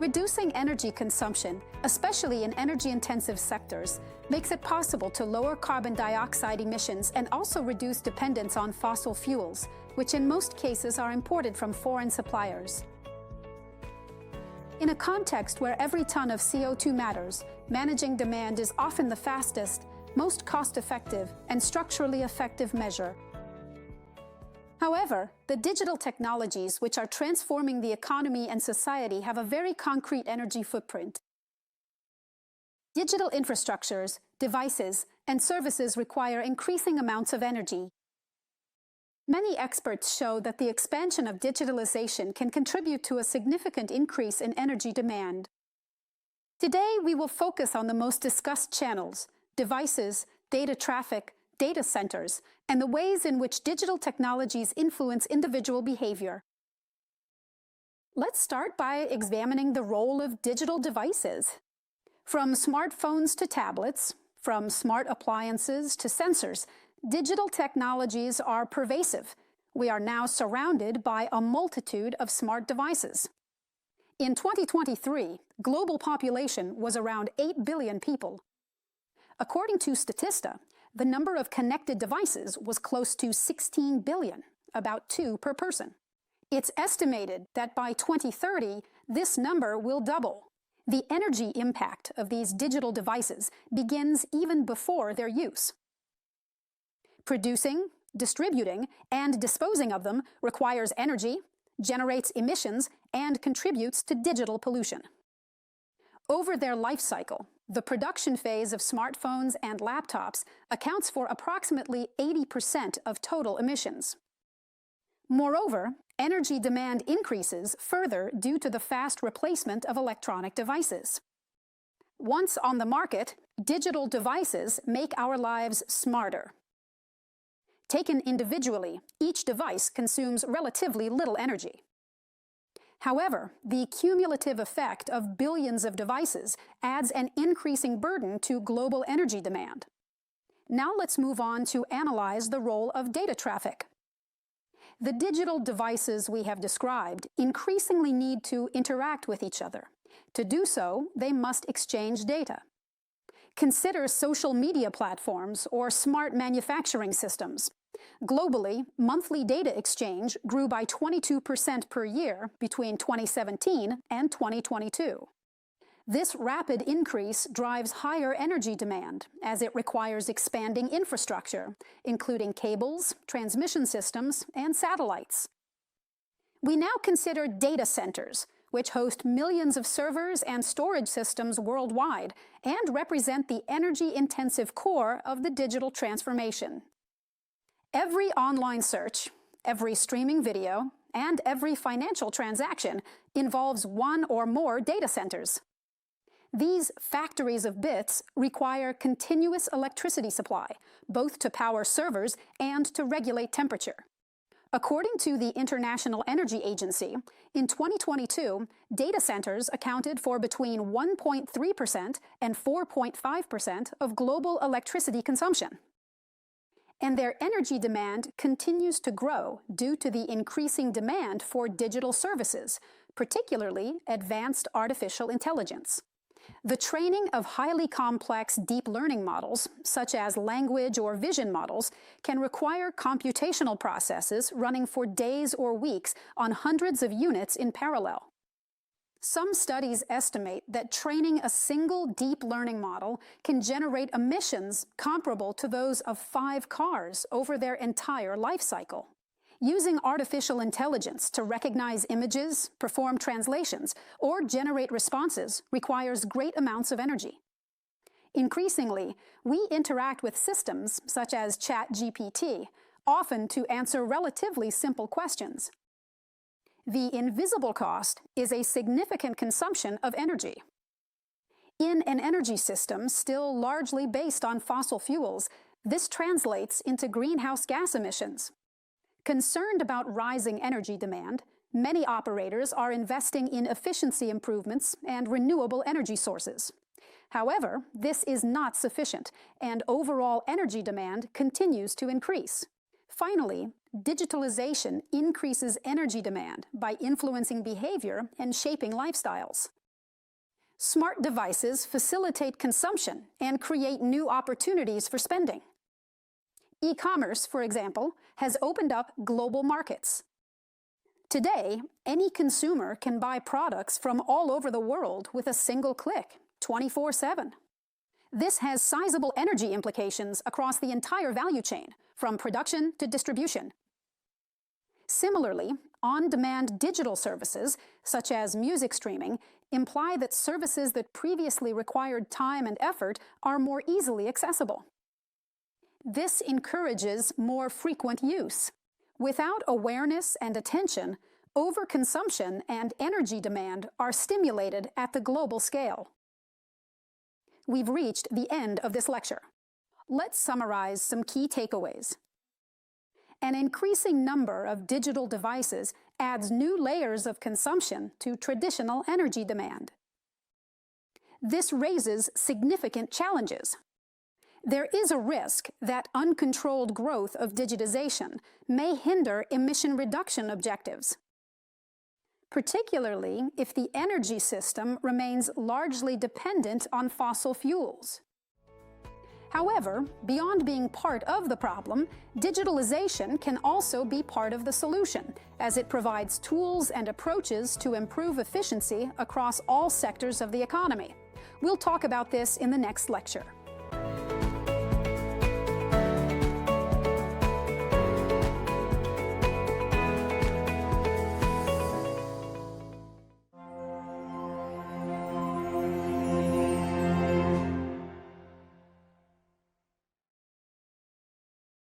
Reducing energy consumption, especially in energy-intensive sectors, makes it possible to lower carbon dioxide emissions and also reduce dependence on fossil fuels, which in most cases are imported from foreign suppliers. In a context where every ton of CO2 matters, managing demand is often the fastest, most cost-effective, and structurally effective measure. However, the digital technologies which are transforming the economy and society have a very concrete energy footprint. Digital infrastructures, devices, and services require increasing amounts of energy. Many experts show that the expansion of digitalization can contribute to a significant increase in energy demand. Today, we will focus on the most discussed channels, devices, data traffic, data centers, and the ways in which digital technologies influence individual behavior. Let's start by examining the role of digital devices. From smartphones to tablets, from smart appliances to sensors, digital technologies are pervasive. We are now surrounded by a multitude of smart devices. In 2023, global population was around 8 billion people. According to Statista, the number of connected devices was close to 16 billion, about 2 per person. It's estimated that by 2030, this number will double. The energy impact of these digital devices begins even before their use. Producing, distributing, and disposing of them requires energy, generates emissions, and contributes to digital pollution. Over their life cycle, the production phase of smartphones and laptops accounts for approximately 80% of total emissions. Moreover, energy demand increases further due to the fast replacement of electronic devices. Once on the market, digital devices make our lives smarter. Taken individually, each device consumes relatively little energy. However, the cumulative effect of billions of devices adds an increasing burden to global energy demand. Now let's move on to analyze the role of data traffic. The digital devices we have described increasingly need to interact with each other. To do so, they must exchange data. Consider social media platforms or smart manufacturing systems. Globally, monthly data exchange grew by 22% per year between 2017 and 2022. This rapid increase drives higher energy demand as it requires expanding infrastructure, including cables, transmission systems, and satellites. We now consider data centers, which host millions of servers and storage systems worldwide and represent the energy-intensive core of the digital transformation. Every online search, every streaming video, and every financial transaction involves one or more data centers. These factories of bits require continuous electricity supply, both to power servers and to regulate temperature. According to the International Energy Agency, in 2022, data centers accounted for between 1.3% and 4.5% of global electricity consumption. And their energy demand continues to grow due to the increasing demand for digital services, particularly advanced artificial intelligence. The training of highly complex deep learning models, such as language or vision models, can require computational processes running for days or weeks on hundreds of units in parallel. Some studies estimate that training a single deep learning model can generate emissions comparable to those of 5 cars over their entire life cycle. Using artificial intelligence to recognize images, perform translations, or generate responses requires great amounts of energy. Increasingly, we interact with systems such as ChatGPT, often to answer relatively simple questions. The invisible cost is a significant consumption of energy. In an energy system still largely based on fossil fuels, this translates into greenhouse gas emissions. Concerned about rising energy demand, many operators are investing in efficiency improvements and renewable energy sources. However, this is not sufficient, and overall energy demand continues to increase. Finally, digitalization increases energy demand by influencing behavior and shaping lifestyles. Smart devices facilitate consumption and create new opportunities for spending. E-commerce, for example, has opened up global markets. Today, any consumer can buy products from all over the world with a single click, 24/7. This has sizable energy implications across the entire value chain, from production to distribution. Similarly, on-demand digital services, such as music streaming, imply that services that previously required time and effort are more easily accessible. This encourages more frequent use. Without awareness and attention, overconsumption and energy demand are stimulated at the global scale. We've reached the end of this lecture. Let's summarize some key takeaways. An increasing number of digital devices adds new layers of consumption to traditional energy demand. This raises significant challenges. There is a risk that uncontrolled growth of digitization may hinder emission reduction objectives, particularly if the energy system remains largely dependent on fossil fuels. However, beyond being part of the problem, digitalization can also be part of the solution, as it provides tools and approaches to improve efficiency across all sectors of the economy. We'll talk about this in the next lecture.